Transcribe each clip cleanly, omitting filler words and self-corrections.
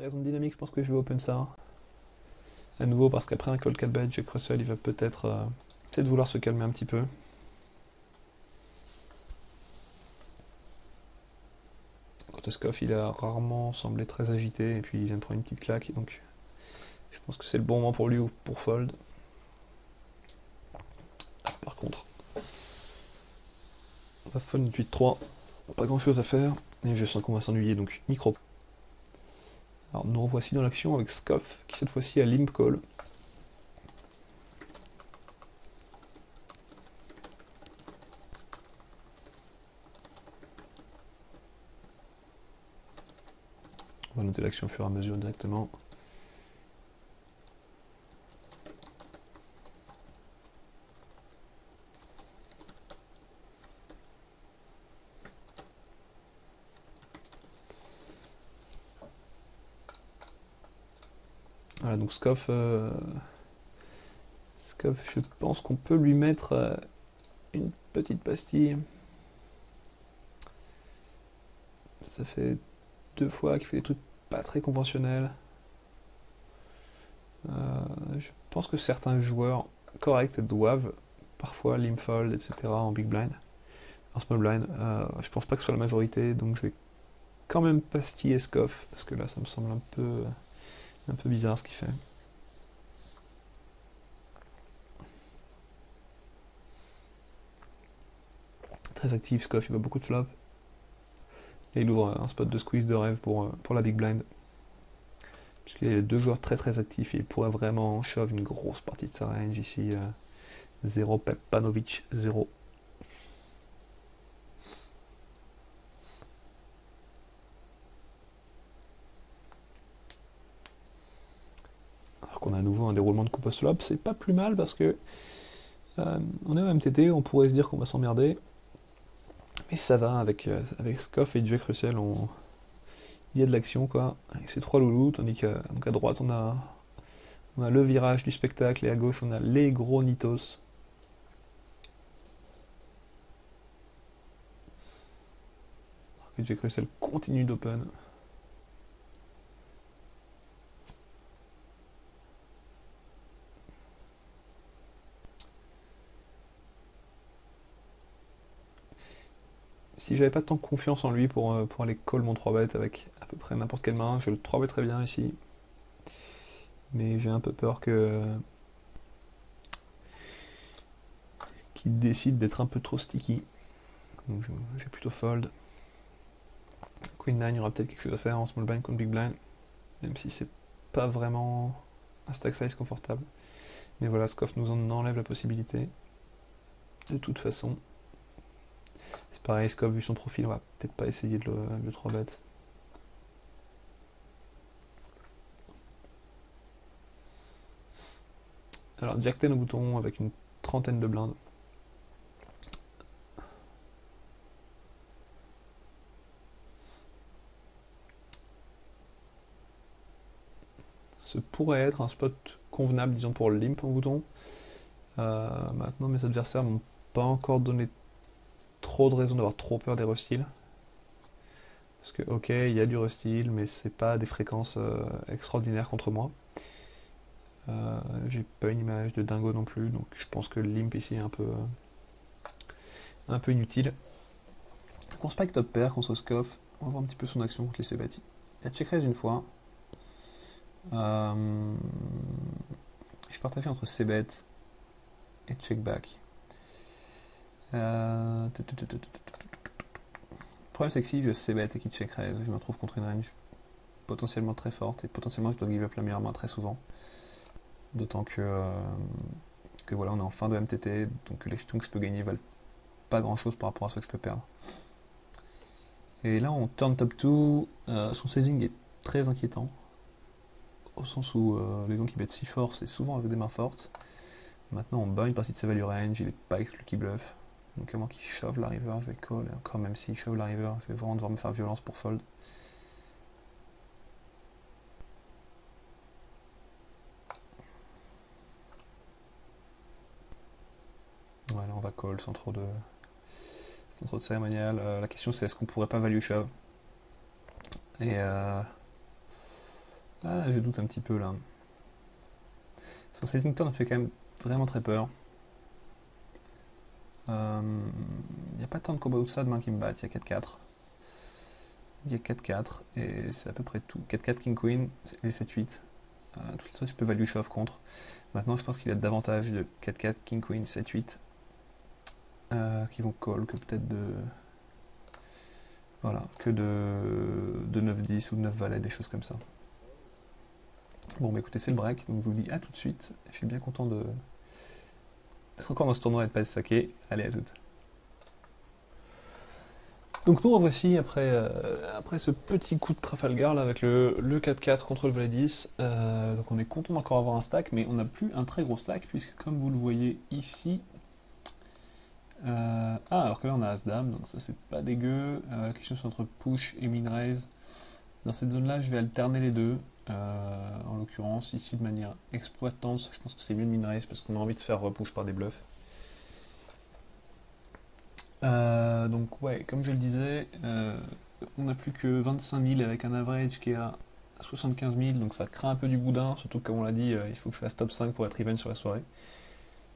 raisons de dynamique, je pense que je vais open ça. À nouveau, parce qu'après un call 4 bet, Jack Russell, il va peut-être vouloir se calmer un petit peu. Quant à Scoff, il a rarement semblé très agité, et puis il vient de prendre une petite claque, donc je pense que c'est le bon moment pour lui ou pour fold. Par contre, on va fold une 8-3, pas grand chose à faire, et je sens qu'on va s'ennuyer, donc micro. Alors nous revoici dans l'action avec Scoff, qui cette fois-ci a limp call. On va noter l'action au fur et à mesure directement. Voilà, donc Scoff, je pense qu'on peut lui mettre une petite pastille. Ça fait 2 fois qu'il fait des trucs pas très conventionnels. Je pense que certains joueurs corrects doivent parfois limp fold, etc. en big blind, en small blind. Je pense pas que ce soit la majorité, donc je vais quand même pastiller Scoff, parce que là ça me semble un peu bizarre ce qu'il fait. Très actif, Scoff, il va beaucoup de flop. Et il ouvre un spot de squeeze de rêve pour la big blind. Puisqu'il y a 2 joueurs très actifs et il pourrait vraiment shove une grosse partie de sa range ici. 0 Pepanovic 0. Alors qu'on a à nouveau un déroulement de coupe post-flop, c'est pas plus mal parce que on est au MTT, on pourrait se dire qu'on va s'emmerder. Mais ça va avec Scoff et Jack Russell, il y a de l'action quoi, avec ces 3 loulous, tandis qu'à droite on a le virage du spectacle et à gauche on a les gros Nitos. Alors que Jack Russell continue d'open. Si j'avais pas tant confiance en lui pour aller call mon 3-bet avec à peu près n'importe quelle main, je le 3-bet très bien ici. Mais j'ai un peu peur qu'il décide d'être un peu trop sticky. Donc j'ai plutôt fold. Queen 9, il y aura peut-être quelque chose à faire en small blind contre big blind, même si c'est pas vraiment un stack size confortable. Mais voilà, Scoff nous en enlève la possibilité. De toute façon, c'est pareil, Scoff, vu son profil, on va peut-être pas essayer de le 3-bet. Alors, Jack 10 au bouton avec une trentaine de blindes. Ce pourrait être un spot convenable, disons, pour le limp en bouton. Maintenant, mes adversaires n'ont pas encore donné trop de raisons d'avoir trop peur des restyles. Parce que, ok, il y a du restyle, mais c'est pas des fréquences extraordinaires contre moi. J'ai pas une image de dingo non plus, donc je pense que le limp ici est un peu inutile. On spike top pair contre Scoff, on va voir un petit peu son action contre les Sebati. Il a check raise une fois. Je partageais entre Cbet et check back. Le problème c'est que si je Cbet et qu'il check raise, je me retrouve contre une range potentiellement très forte et potentiellement je dois give up la meilleure main très souvent. D'autant que voilà, on est en fin de MTT, donc les jetons que je peux gagner valent pas grand chose par rapport à ceux que je peux perdre. Et là, on turn top 2, son sizing est très inquiétant, au sens où les gens qui bettent si fort, c'est souvent avec des mains fortes. Maintenant, on bat une partie de sa value range, il est pas exclu qu'il bluff. Donc, à moins qu'il shove la river, je vais call. Et encore, même s'il shove la river, je vais vraiment devoir me faire violence pour fold. Voilà, on va call sans trop de cérémonial. La question c'est est-ce qu'on pourrait pas value shove. Et Ah, je doute un petit peu là. Son Sizing Turn fait quand même vraiment très peur. Il n'y a pas tant de combos de ça demain qui me battent, il y a 4-4. Il y a 4-4 et c'est à peu près tout. 4-4 King Queen et 7-8. Tout ça, je peux value shove contre. Maintenant, je pense qu'il y a davantage de 4-4 King Queen 7-8 qui vont call que peut-être de. Voilà, que de 9-10 ou de 9 valets, des choses comme ça. Bon, bah écoutez, c'est le break, donc je vous dis à tout de suite. Je suis bien content d'être encore dans ce tournoi et de pas être saqué. Allez, à toutes. Donc nous revoici après ce petit coup de Trafalgar là, avec le 4-4 contre le valet 10. Donc on est content d'encore avoir un stack, mais on n'a plus un très gros stack, puisque comme vous le voyez ici... alors que là on a As-Dame, donc ça c'est pas dégueu. La question c'est entre push et min-raise. Dans cette zone là je vais alterner les deux. En l'occurrence ici de manière exploitante, je pense que c'est mieux de min-raise parce qu'on a envie de faire repush par des bluffs. Donc ouais, comme je le disais, on n'a plus que 25 000 avec un average qui est à 75 000, donc ça craint un peu du boudin, surtout que comme on l'a dit, il faut que je fasse top 5 pour être even sur la soirée.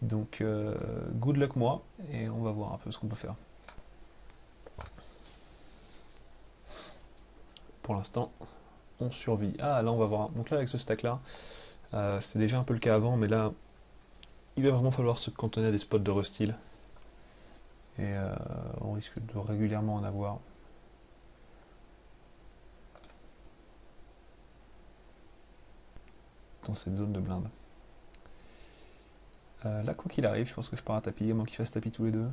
Donc good luck moi, et on va voir un peu ce qu'on peut faire. Pour l'instant, on survit. Ah là on va voir, donc là avec ce stack là, c'était déjà un peu le cas avant, mais là, il va vraiment falloir se cantonner à des spots de restyle. Et on risque de régulièrement en avoir. Dans cette zone de blinde. Là, quoi qu'il arrive, je pense que je pars à tapis, à moins qu'ils fassent tapis tous les deux.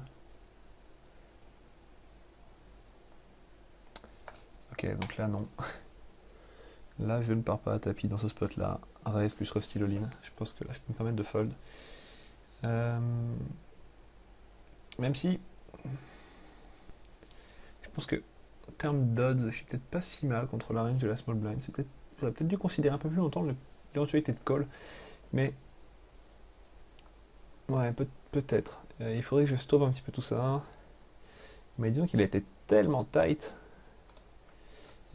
Ok, donc là, non. Là, je ne pars pas à tapis dans ce spot-là. Raise plus Rusty all-in. Je pense que là, je peux me permettre de fold. Même si, je pense que, en termes d'odds, je suis peut-être pas si mal contre la range de la small blind. J'aurais peut-être dû considérer un peu plus longtemps l'éventualité de call. Mais, ouais, peut-être. Il faudrait que je stove un petit peu tout ça. Mais disons qu'il a été tellement tight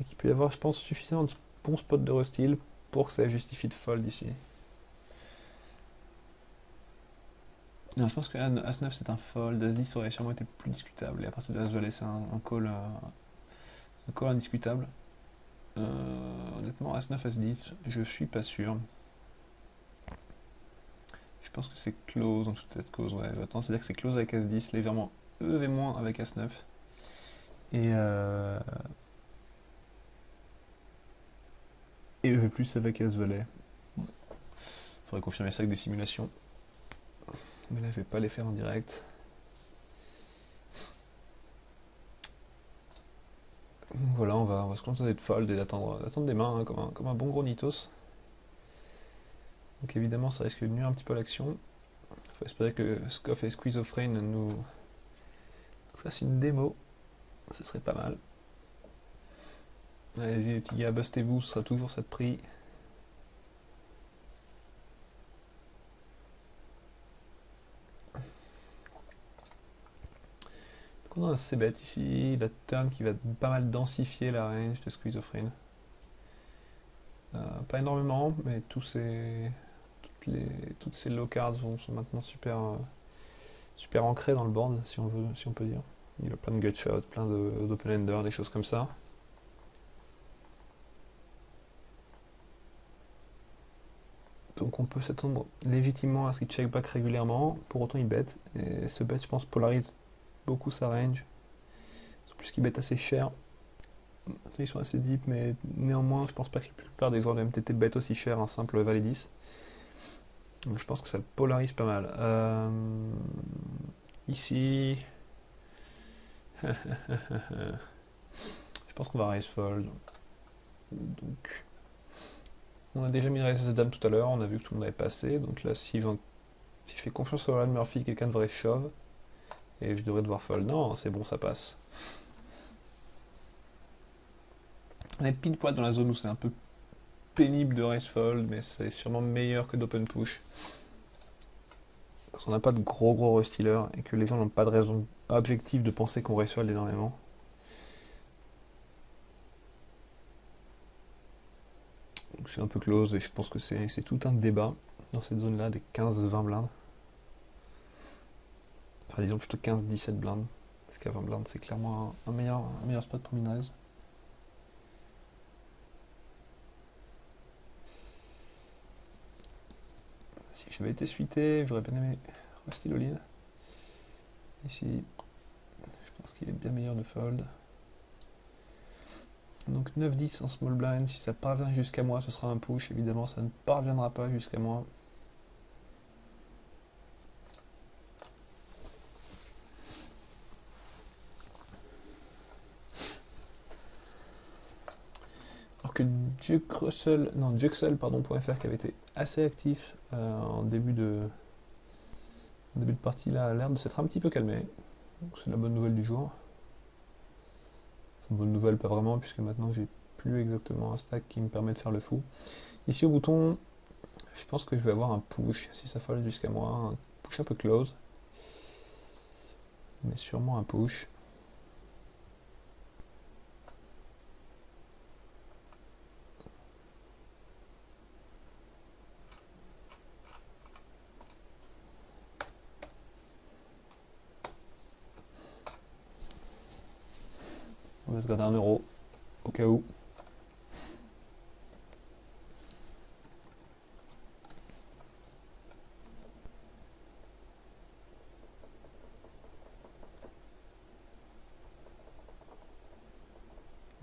et qu'il peut y avoir, je pense, suffisamment de bons spots de restyle pour que ça justifie de fold ici. Non, je pense que As-9 c'est un fold, As-10 aurait sûrement été plus discutable, et à partir de As-Valet c'est un call indiscutable. Honnêtement, As-9, As-10, je suis pas sûr. Je pense que c'est close en toute cette cause, ouais. J'attends, c'est-à-dire que c'est close avec As-10, légèrement EV- avec As-9. Et EV plus avec As-Valet. Faudrait confirmer ça avec des simulations. Mais là, je vais pas les faire en direct. Donc voilà, on va se contenter de fold et d'attendre des mains hein, comme un bon gros Nitos. Donc évidemment, ça risque de nuire un petit peu à l'action. Il faut espérer que Scoff et Squizofrane nous fassent une démo. Ce serait pas mal. Allez-y les petits gars, bustez-vous, ce sera toujours ça de prix. Donc on a un C-bet ici, la turn qui va pas mal densifier la range de Squizofrane. Pas énormément, mais toutes ces low cards sont maintenant super ancrées dans le board, si on peut dire. Il y a plein de gutshots, plein d'open-ender, des choses comme ça. Donc on peut s'attendre légitimement à ce qu'il check back régulièrement, pour autant il bet, et ce bet je pense polarise beaucoup sa range, en plus qu'il bet assez cher. Ils sont assez deep, mais néanmoins je pense pas que la plupart des joueurs de MTT bet aussi cher un simple valet 10. Donc je pense que ça le polarise pas mal. Ici, je pense qu'on va raise fold. Donc on a déjà mis raise dame tout à l'heure, on a vu que tout le monde avait passé, donc là si je fais confiance au Ryan Murphy, quelqu'un devrait shove. Et je devrais devoir fold. Non, c'est bon, ça passe. On est pile poil dans la zone où c'est un peu pénible de raise fold, mais c'est sûrement meilleur que d'open push. Quand on n'a pas de gros restealers et que les gens n'ont pas de raison objective de penser qu'on raise fold énormément. Donc c'est un peu close et je pense que c'est tout un débat dans cette zone-là des 15-20 blindes. Enfin, disons plutôt 15-17 blindes. Parce qu'à 20 blindes, c'est clairement un meilleur spot pour min-raise. Si j'avais été suité, j'aurais bien aimé rester all-in. Ici, je pense qu'il est bien meilleur de fold. Donc 9-10 en small blind, si ça parvient jusqu'à moi, ce sera un push. Évidemment, ça ne parviendra pas jusqu'à moi. Alors que Juxel.fr qui avait été assez actif en début de partie, là, a l'air de s'être un petit peu calmé. Donc c'est la bonne nouvelle du jour. C'est une bonne nouvelle, pas vraiment, puisque maintenant j'ai plus exactement un stack qui me permet de faire le fou. Ici au bouton, je pense que je vais avoir un push, si ça fold jusqu'à moi, un push un peu close. Mais sûrement un push. On va se garder 1 euro, au cas où.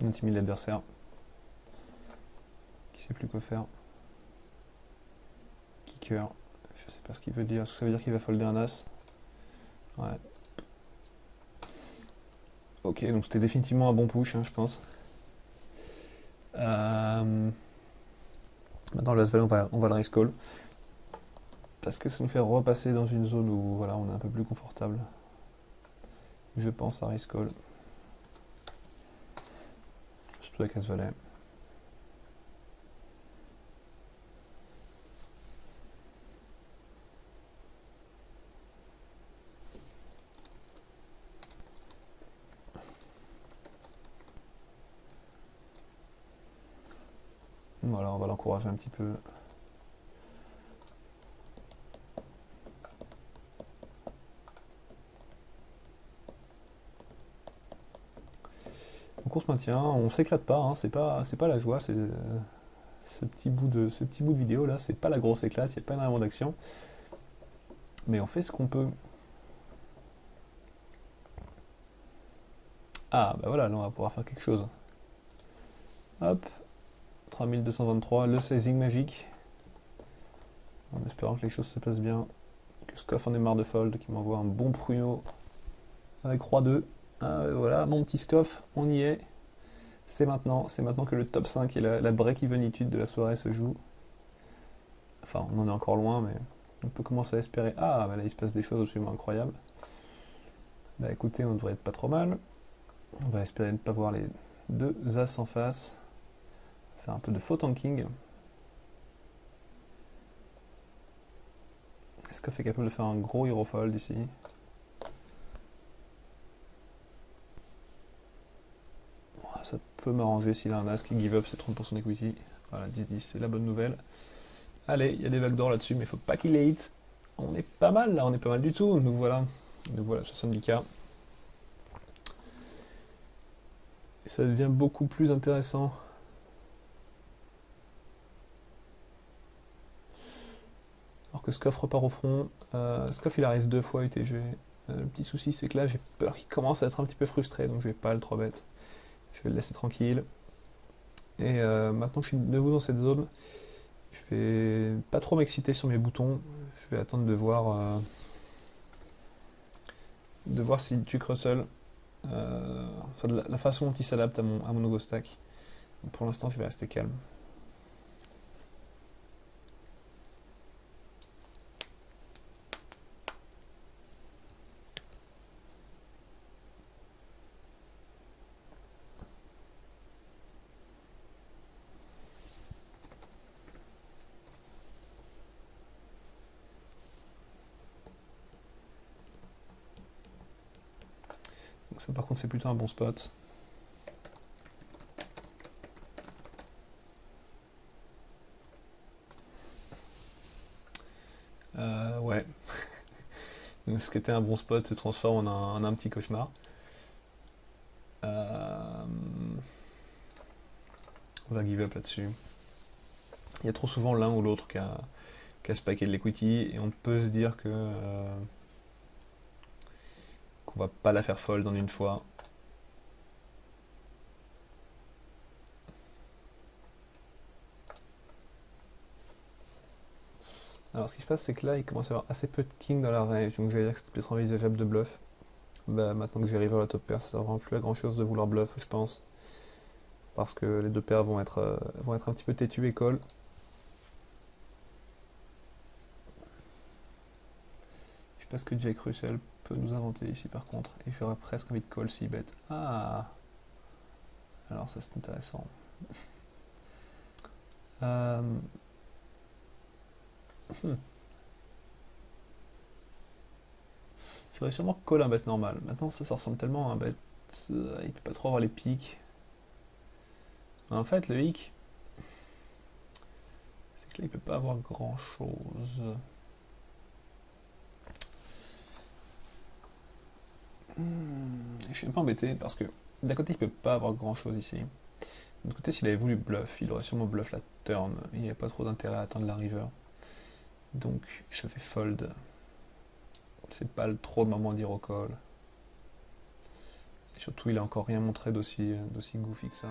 On intimide l'adversaire, qui sait plus quoi faire. Kicker, je sais pas ce qu'il veut dire. Est-ce que ça veut dire qu'il va folder un as? Ouais. Ok, donc c'était définitivement un bon push, hein, je pense. Maintenant, le as-val, on va le risk call. Parce que ça nous fait repasser dans une zone où voilà, on est un peu plus confortable. Je pense à risk call. Surtout avec as-valet. Voilà, on va l'encourager un petit peu. Donc on se maintient, on s'éclate pas, hein, c'est pas la joie, c'est ce petit bout de vidéo là, c'est pas la grosse éclate, il n'y a pas énormément d'action. Mais on fait ce qu'on peut. Ah bah voilà, là on va pouvoir faire quelque chose. Hop, 3223, le sizing magique. En espérant que les choses se passent bien. Que Scoff en ait marre de fold, qu'il m'envoie un bon pruneau avec roi 2. Ah, voilà, mon petit Scoff, on y est. C'est maintenant que le top 5 et la break-evenitude de la soirée se joue. Enfin, on en est encore loin, mais on peut commencer à espérer. Ah, bah là il se passe des choses absolument incroyables. Bah écoutez, on devrait être pas trop mal. On va espérer ne pas voir les deux as en face. Faire un peu de faux tanking. Scoff est capable de faire un gros hero fold ici. Ça peut m'arranger s'il a un as qui give up ses 30% d'equity. Voilà, 10-10, c'est la bonne nouvelle. Allez, il y a des backdoors là-dessus, mais il faut pas qu'il ait hit. On est pas mal là, on est pas mal du tout. Nous voilà 70K. Et ça devient beaucoup plus intéressant. Alors que Scoff repart au front. Scoff il a raise 2 fois UTG. Le petit souci c'est que là j'ai peur qu'il commence à être un petit peu frustré, donc je vais pas le 3 bet. Je vais le laisser tranquille. Et maintenant que je suis de nouveau dans cette zone, je vais pas trop m'exciter sur mes boutons. Je vais attendre de voir si Duke Russell, enfin de la façon dont il s'adapte à mon nouveau stack. Donc pour l'instant, je vais rester calme. Donc ça, par contre, c'est plutôt un bon spot. Donc, ce qui était un bon spot se transforme en un petit cauchemar. Euh, on va give up là-dessus. Il y a trop souvent l'un ou l'autre qui a ce paquet de l'equity et on peut se dire que qu'on va pas la faire fold en une fois. Alors ce qui se passe c'est que là il commence à y avoir assez peu de king dans la range, donc j'allais dire que c'était peut-être envisageable de bluff. Bah, maintenant que j'ai river la top pair, ça sert vraiment plus à grand chose de vouloir bluff je pense. Parce que les deux paires vont être un petit peu têtus et call. Je sais pas ce que Jack Russell peut nous inventer ici par contre. Et j'aurais presque envie de call si bet. Ah, alors ça c'est intéressant. Euh, hmm. J'aurais sûrement call un bet normal. Maintenant ça ressemble tellement à un bet. Il peut pas trop avoir les pics. En fait le hic, c'est que là il peut pas avoir grand chose. Je suis un peu embêté parce que d'un côté il peut pas avoir grand chose ici. De l'autre côté s'il avait voulu bluff, il aurait sûrement bluff la turn. Il n'y a pas trop d'intérêt à attendre la river. Donc je vais fold. C'est pas trop le moment d'y recall. Et surtout il a encore rien montré d'aussi goofy que ça.